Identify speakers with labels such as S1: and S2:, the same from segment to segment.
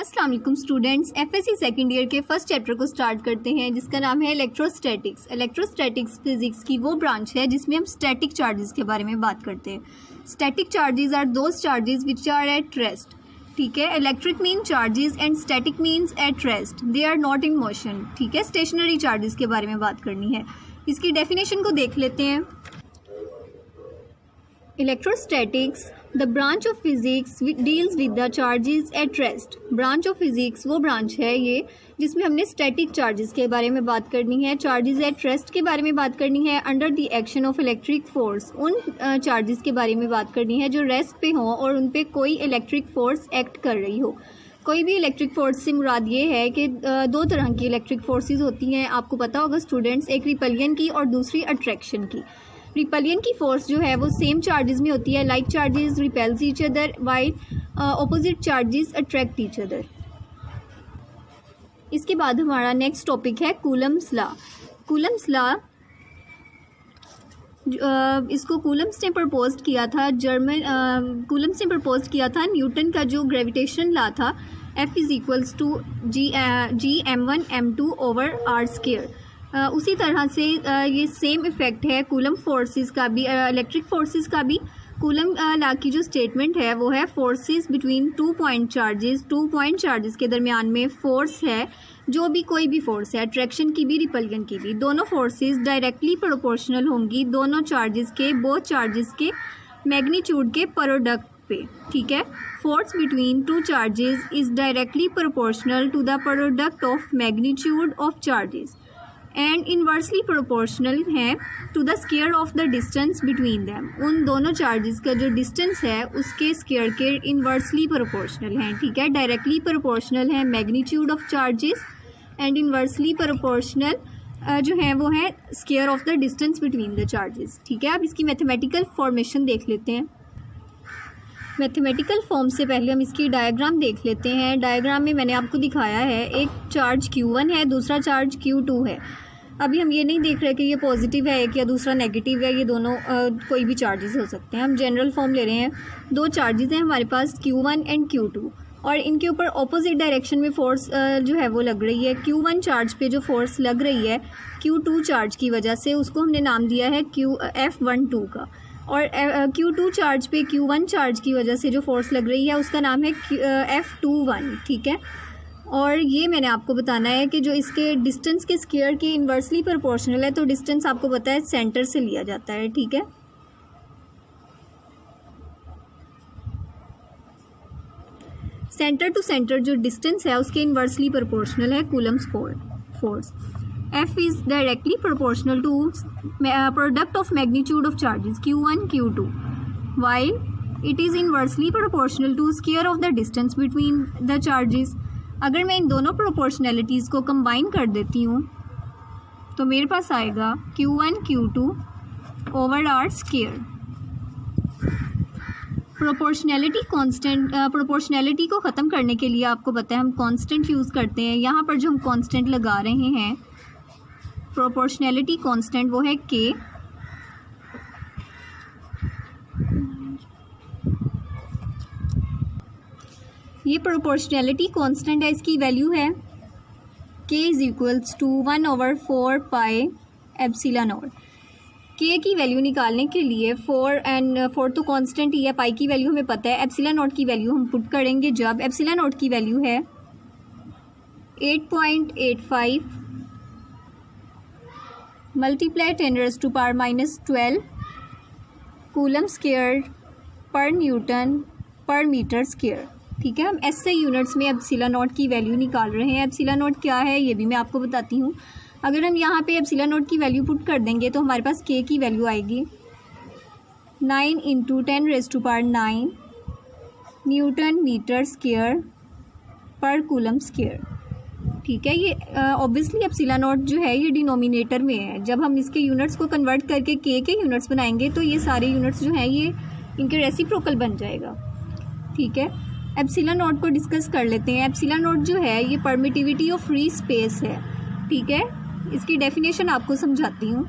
S1: अस्सलाम वालेकुम students, FSc second year के फर्स्ट चैप्टर को स्टार्ट करते हैं जिसका नाम है इलेक्ट्रोस्टैटिक्स। इलेक्ट्रोस्टैटिक्स फिजिक्स की वो ब्रांच है जिसमें हम स्टैटिक चार्जेस के बारे में बात करते हैं। Static charges are those charges which are at rest. ठीक है, electric mean charges and static means at rest, they are not in motion. ठीक है, स्टेशनरी चार्जेस के बारे में बात करनी है। इसकी डेफिनेशन को देख लेते हैं। Electrostatics the branch of physics deals with the charges at rest. Branch of physics वो ब्रांच है ये जिसमें हमने स्टैटिक चार्जेस के बारे में बात करनी है, चार्जेस एट रेस्ट के बारे में बात करनी है, under the action of electric force उन चार्जेस के बारे में बात करनी है जो रेस्ट पे हों और उन पे कोई इलेक्ट्रिक फोर्स एक्ट कर रही हो। कोई भी इलेक्ट्रिक फोर्स से मुराद ये है कि दो तरह की इलेक्ट्रिक फोर्सेस होती हैं, आपको पता होगा स्टूडेंट्स, एक रिपलियन की और दूसरी अट्रैक्शन की। रिपलियन की फोर्स जो है वो सेम चार्जेस में होती है, like charges repels each other while opposite charges attract each other. इसके बाद हमारा नेक्स्ट टॉपिक है कूलम्स लॉ। कूलम्स लॉ इसको कूलम्स ने प्रपोज किया था, कूलम्स ने प्रपोज किया था न्यूटन का जो ग्रेविटेशन लॉ था, F is equals to G m1 m2 over r square. उसी तरह से ये सेम इफ़ेक्ट है कूलम फोर्सेस का भी, इलेक्ट्रिक फोर्सेस का भी। कूलम लॉ की जो स्टेटमेंट है वो है forces between 2 point charges, 2 point charges के दरमियान में फोर्स है, जो भी कोई भी फोर्स है, अट्रैक्शन की भी रिपल्शन की भी, दोनों फोर्सेस डायरेक्टली प्रोपोर्शनल होंगी दोनों चार्जेस के, बोथ चार्जेस के मैग्नीट्यूड के प्रोडक्ट पे। ठीक है, force between 2 charges is directly proportional to the product of magnitude of charges and inversely proportional है to the square of the distance between them. उन दोनों चार्जेस का जो डिस्टेंस है उसके स्क्वायर के इन्वर्सली प्रोपोर्शनल हैं। ठीक है, डायरेक्टली प्रोपोर्शनल है magnitude of charges and inversely proportional जो है वो है square of the distance between the charges. ठीक है, अब इसकी मैथमेटिकल फॉर्मेशन देख लेते हैं। मैथमेटिकल फॉर्म से पहले हम इसकी डायग्राम देख लेते हैं। डायग्राम में मैंने आपको दिखाया है एक चार्ज Q1 है, दूसरा चार्ज Q2 है। अभी हम ये नहीं देख रहे कि ये पॉजिटिव है एक या दूसरा नेगेटिव है, ये दोनों कोई भी चार्जेस हो सकते हैं। हम जनरल फॉर्म ले रहे हैं। दो चार्जेस हैं हमारे पास Q1 एंड Q2 और इनके ऊपर ऑपोजिट डायरेक्शन में फोर्स जो है वो लग रही है। Q1 चार्ज पे जो फोर्स लग रही है Q2 चार्ज की वजह से, उसको हमने नाम दिया है F12 का, और Q2 चार्ज पे Q1 चार्ज की वजह से जो फोर्स लग रही है उसका नाम है F21। ठीक है, और ये मैंने आपको बताना है कि जो इसके डिस्टेंस के स्क्वायर की इन्वर्सली प्रोपोर्शनल है, तो डिस्टेंस आपको पता है सेंटर से लिया जाता है। ठीक है, सेंटर टू सेंटर जो डिस्टेंस है उसके इन्वर्सली प्रोपोर्शनल है Coulomb's force. F is directly proportional to product of magnitude of charges Q1, Q2, while it is inversely proportional to square of the distance between the charges। अगर मैं इन दोनों proportionalities को combine कर देती हूँ तो मेरे पास आएगा Q1, Q2 over R square। Proportionality को ख़त्म करने के लिए आपको पता है हम कांस्टेंट यूज़ करते हैं। यहाँ पर जो हम कांस्टेंट लगा रहे हैं प्रोपोर्शनैलिटी कांस्टेंट, वो है K। ये प्रोपोर्शनैलिटी कांस्टेंट है, इसकी वैल्यू है K is equals to 1/4 pi epsilon naught. K की वैल्यू निकालने के लिए 4 तो कांस्टेंट ही है, पाई की वैल्यू हमें पता है, एप्सिलॉन नॉट की वैल्यू हम पुट करेंगे जब एप्सिलॉन नॉट की वैल्यू है 8.85 मल्टीप्लाई 10⁻⁻12 कूलम स्क्वायर पर न्यूटन पर मीटर स्क्वायर। ठीक है, हम ऐसे यूनिट्स में एप्सिलॉन नॉट की वैल्यू निकाल रहे हैं। एप्सिलॉन नॉट क्या है ये भी मैं आपको बताती हूँ। अगर हम यहाँ पे एप्सिलॉन नॉट की वैल्यू पुट कर देंगे तो हमारे पास K की वैल्यू आएगी 9 × 10⁻9 न्यूटन मीटर स्क्वायर पर कूलम स्क्वायर। ठीक है, ये ऑब्वियसली एप्सिलॉन नॉट जो है ये डिनोमिनेटर में है। जब हम इसके यूनिट्स को कन्वर्ट करके K के यूनिट्स बनाएंगे तो ये सारे यूनिट्स जो हैं ये इनके रेसिप्रोकल बन जाएगा। ठीक है, एप्सिलॉन नॉट को डिस्कस कर लेते हैं। एप्सिलॉन नॉट जो है ये परमिटिविटी ऑफ फ्री स्पेस है। ठीक है, इसकी डेफिनेशन आपको समझाती हूँ।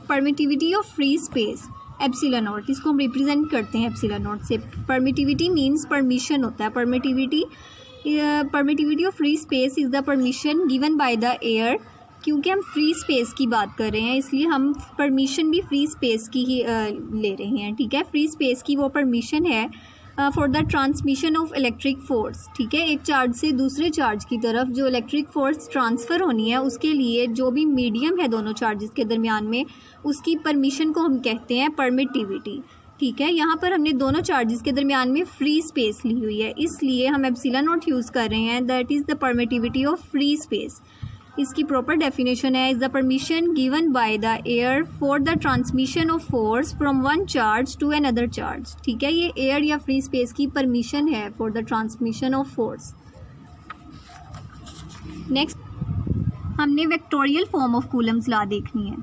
S1: Permittivity of free space epsilon not, इसको हम रिप्रेजेंट करते हैं एप्सिलॉन नॉट से। परमिटिविटी मीन्स परमिशन होता है। Permittivity of free space is the permission given by the air. क्योंकि हम फ्री स्पेस की बात कर रहे हैं इसलिए हम परमिशन भी फ्री स्पेस की ही ले रहे हैं, ठीक है। फ्री स्पेस की वो परमिशन है for the transmission of electric force, ठीक है। एक चार्ज से दूसरे चार्ज की तरफ जो इलेक्ट्रिक फोर्स ट्रांसफ़र होनी है उसके लिए जो भी मीडियम है दोनों चार्जेस के दरमियान में, उसकी परमिशन को हम कहते हैं परमिटिविटी, ठीक है। यहाँ पर हमने दोनों चार्जेस के दरमियान में फ्री स्पेस ली हुई है, इसलिए हम एप्सिलॉन नॉट यूज़ कर रहे हैं। That is the permittivity of free space. इसकी प्रॉपर डेफिनेशन है, is the permission given by the air for the transmission of force from one charge to another charge, ठीक है। ये एयर या free space की परमिशन है for the transmission of force. Next हमने vectorial form of Coulomb's law देखनी है।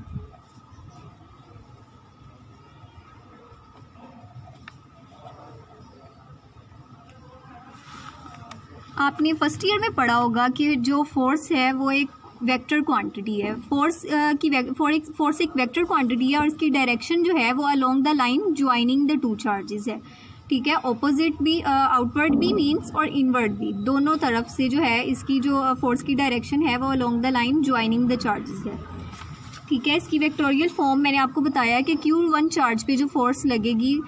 S1: आपने फर्स्ट ईयर में पढ़ा होगा कि जो फोर्स है वो एक वेक्टर क्वांटिटी है। फोर्स एक वेक्टर क्वांटिटी है और इसकी डायरेक्शन जो है वो along the line joining the two charges है, ठीक है। ऑपोजिट भी, आउटवर्ड भी मीन्स और इनवर्ड भी, दोनों तरफ से जो है इसकी जो फोर्स की डायरेक्शन है वो along the line joining the charges है, ठीक है। इसकी वेक्टोरियल फॉर्म मैंने आपको बताया कि Q1 चार्ज पे जो फोर्स लगेगी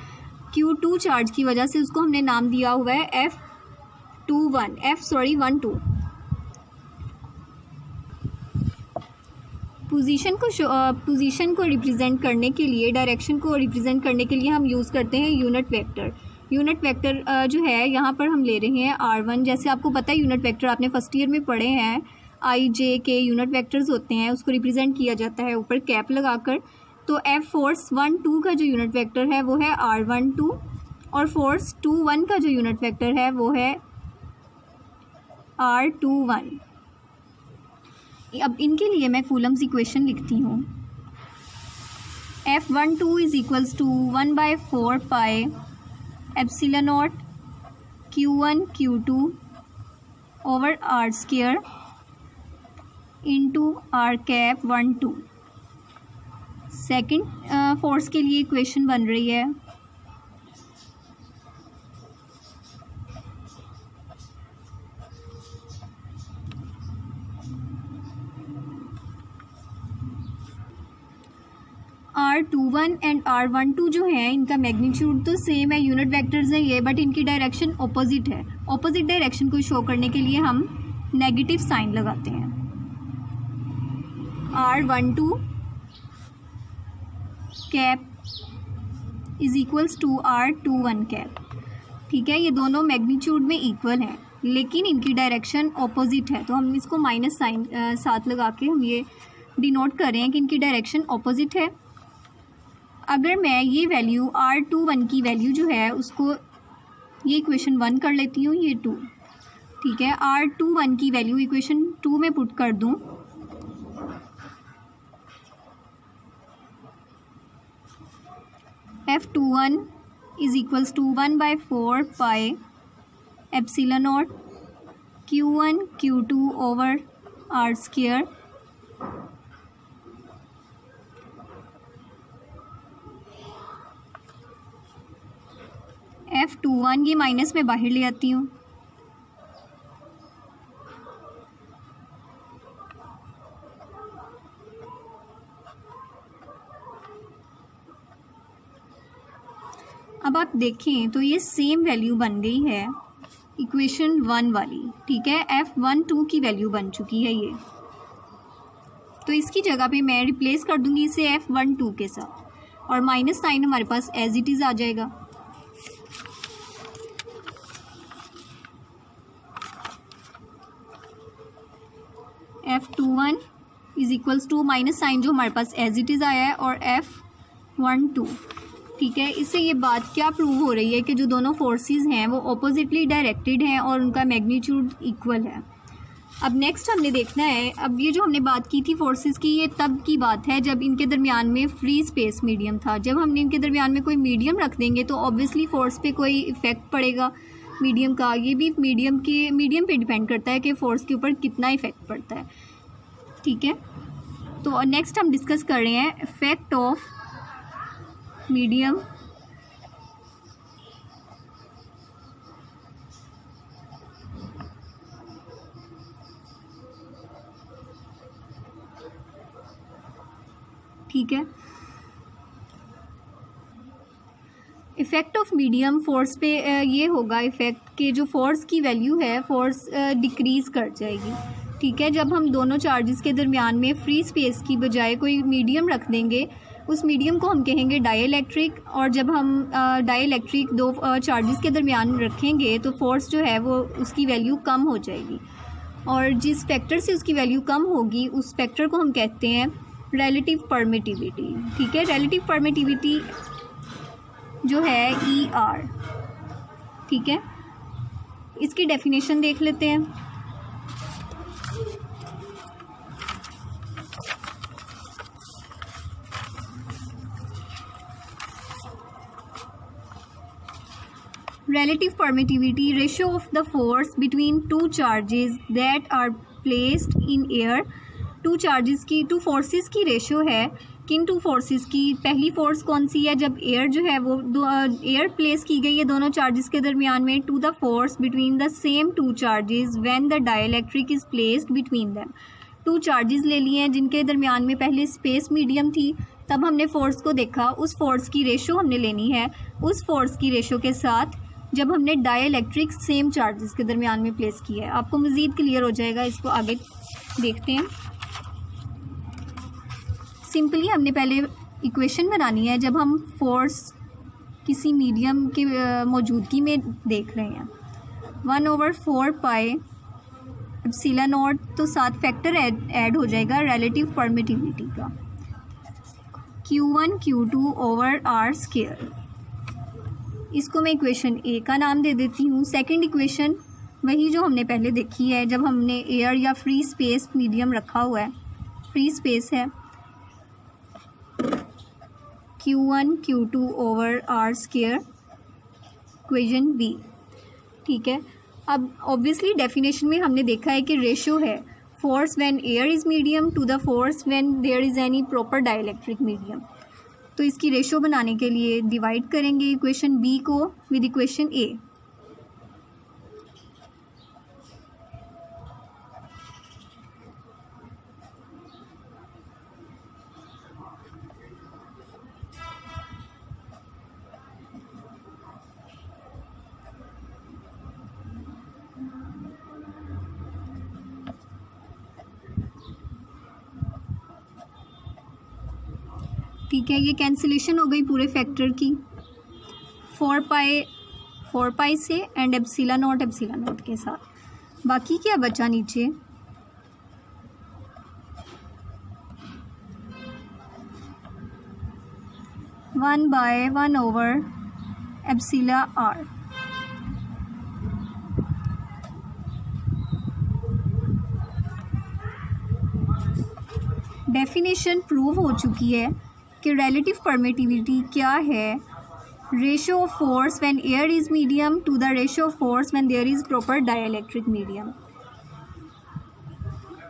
S1: Q2 चार्ज की वजह से उसको हमने नाम दिया हुआ है F12। पोजीशन को रिप्रेजेंट करने के लिए, डायरेक्शन को रिप्रेजेंट करने के लिए हम यूज़ करते हैं यूनिट वेक्टर। यूनिट वेक्टर जो है यहाँ पर हम ले रहे हैं R1। जैसे आपको पता है यूनिट वेक्टर आपने फर्स्ट ईयर में पढ़े हैं, I J K unit vectors होते हैं, उसको रिप्रेजेंट किया जाता है ऊपर कैप लगाकर। तो F फोर्स 1-2 का जो यूनिट वेक्टर है वो है R12 और फोर्स 2-1 का जो यूनिट वेक्टर है वो है R21। अब इनके लिए मैं कूलम्स इक्वेशन लिखती हूँ। F12 is equals to 1/4 pi epsilon naught Q1 Q2 over R square into R cap 1-2। Second force के लिए इक्वेशन बन रही है R21 एंड R12 जो है इनका मैग्नीट्यूड तो सेम है, यूनिट वेक्टर्स हैं ये, बट इनकी डायरेक्शन ऑपोजिट है। ऑपोजिट डायरेक्शन को शो करने के लिए हम नेगेटिव साइन लगाते हैं। R12 cap is equals to R21 cap, ठीक है। ये दोनों मैग्नीट्यूड में इक्वल हैं लेकिन इनकी डायरेक्शन ऑपोजिट है, तो हम इसको माइनस साइन साथ लगा के हम ये डिनोट कर रहे हैं कि इनकी डायरेक्शन ऑपोजिट है। अगर मैं ये वैल्यू R21 की वैल्यू जो है उसको, ये इक्वेशन 1 कर लेती हूँ, ये 2, ठीक है। R21 की वैल्यू इक्वेशन 2 में पुट कर दूँ F21 is equals to 1/4 pi epsilon naught Q1 Q2 over R square F21, ये माइनस में बाहर ले आती हूँ। अब आप देखें तो ये सेम वैल्यू बन गई है इक्वेशन 1 वाली, ठीक है। F12 की वैल्यू बन चुकी है ये, तो इसकी जगह पे मैं रिप्लेस कर दूंगी इसे F12 के साथ और माइनस साइन हमारे पास एज इट इज़ आ जाएगा। F21 is equals to minus sign जो हमारे पास एज इट इज़ आया है और F12, ठीक है। इससे ये बात क्या प्रूव हो रही है कि जो दोनों फोर्सेस हैं वो ऑपोजिटली डायरेक्टेड हैं और उनका मैग्नीट्यूड इक्वल है। अब नेक्स्ट हमने देखना है, अब ये जो हमने बात की थी फोर्सेस की, ये तब की बात है जब इनके दरमियान में फ्री स्पेस मीडियम था। जब हमने इनके दरमियान में कोई मीडियम रख देंगे तो ऑब्वियसली फोर्स पे कोई इफ़ेक्ट पड़ेगा मीडियम का। ये भी मीडियम पे डिपेंड करता है कि फोर्स के ऊपर कितना इफ़ेक्ट पड़ता है, ठीक है। तो नेक्स्ट हम डिस्कस कर रहे हैं इफेक्ट ऑफ मीडियम ठीक है। इफ़ेक्ट ऑफ मीडियम फोर्स पे ये होगा इफ़ेक्ट कि जो फोर्स की वैल्यू है फोर्स डिक्रीज़ कर जाएगी, ठीक है। जब हम दोनों चार्जेस के दरमियान में फ्री स्पेस की बजाय कोई मीडियम रख देंगे, उस मीडियम को हम कहेंगे डाइइलेक्ट्रिक, और जब हम डाइइलेक्ट्रिक दो चार्जेस के दरमियान रखेंगे तो फोर्स जो है वो उसकी वैल्यू कम हो जाएगी, और जिस फैक्टर से उसकी वैल्यू कम होगी उस फैक्टर को हम कहते हैं रिलेटिव परमिटिविटी, ठीक है। रिलेटिव परमिटिविटी जो है ER, ठीक है। इसकी डेफिनेशन देख लेते हैं। Relative permittivity, ratio of the force between two charges that are placed in air। Two forces की रेशो है। किन टू फोर्सेस की? पहली फोर्स कौन सी है? जब एयर जो है वो एयर प्लेस की गई है दोनों चार्जेस के दरमियान में, to the force between the same two charges when the dielectric is placed between them. Two charges ले लिए हैं जिनके दरमियान में पहले स्पेस मीडियम थी, तब हमने फोर्स को देखा, उस फोर्स की रेशो हमने लेनी है उस फोर्स की रेशो के साथ जब हमने डाइइलेक्ट्रिक सेम चार्जेस के दरमियान में प्लेस किया है। आपको मज़ीद क्लियर हो जाएगा, इसको आगे देखते हैं। सिंपली हमने पहले इक्वेशन बनानी है जब हम फोर्स किसी मीडियम के मौजूदगी में देख रहे हैं। 1/4 पाई एप्सिलॉन नॉट, तो साथ फैक्टर ऐड हो जाएगा रिलेटिव परमिटिविटी का, Q1 Q2 over R square. इसको मैं इक्वेशन ए का नाम दे देती हूँ। सेकंड इक्वेशन वही जो हमने पहले देखी है, जब हमने एयर या फ्री स्पेस मीडियम रखा हुआ है, फ्री स्पेस है, Q1 Q2 over R square, equation B, ठीक है। अब ऑब्वियसली डेफिनेशन में हमने देखा है कि रेशो है force when air is medium to the force when there is any proper dielectric medium. तो इसकी रेशो बनाने के लिए डिवाइड करेंगे इक्वेशन बी को विद इक्वेशन ए। ठीक है, ये कैंसिलेशन हो गई पूरे फैक्टर की, 4 पाई से एंड एप्सिलॉन नॉट के साथ। बाकी क्या बचा नीचे? One by 1 over epsilon R। Definition prove हो चुकी है कि रिलेटिव परमिटिविटी क्या है, ratio of force when air is medium to the ratio of force when there is proper dielectric medium.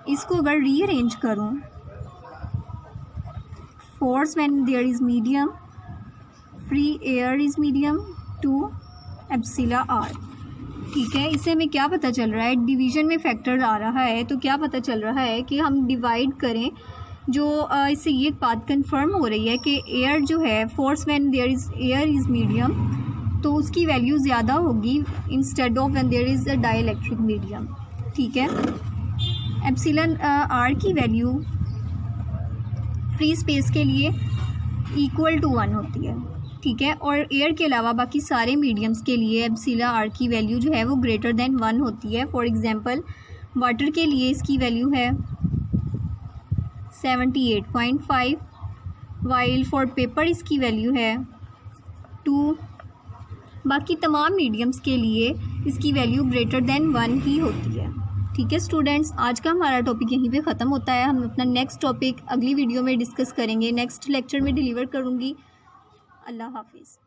S1: इसको अगर रीअरेंज करूँ, force when there is medium, free air is medium to epsilon R, ठीक है। इससे हमें क्या पता चल रहा है? डिवीज़न में फैक्टर आ रहा है, तो क्या पता चल रहा है कि हम डिवाइड करें, जो इससे ये बात कंफर्म हो रही है कि एयर जो है force when there is air is medium, तो उसकी वैल्यू ज़्यादा होगी instead of when there is a dielectric medium, ठीक है। एप्सिलॉन R की वैल्यू फ्री स्पेस के लिए इक्वल टू 1 होती है, ठीक है, और एयर के अलावा बाकी सारे मीडियम्स के लिए एप्सिलॉन R की वैल्यू जो है वो ग्रेटर देन 1 होती है। फॉर एग्जांपल वाटर के लिए इसकी वैल्यू है 78.5, वाइल फॉर पेपर इसकी वैल्यू है 2। बाकी तमाम मीडियम्स के लिए इसकी वैल्यू ग्रेटर देन 1 ही होती है, ठीक है। स्टूडेंट्स, आज का हमारा टॉपिक यहीं पे ख़त्म होता है। हम अपना नेक्स्ट टॉपिक अगली वीडियो में डिस्कस करेंगे, नेक्स्ट लेक्चर में डिलीवर करूँगी। अल्लाह हाफिज़।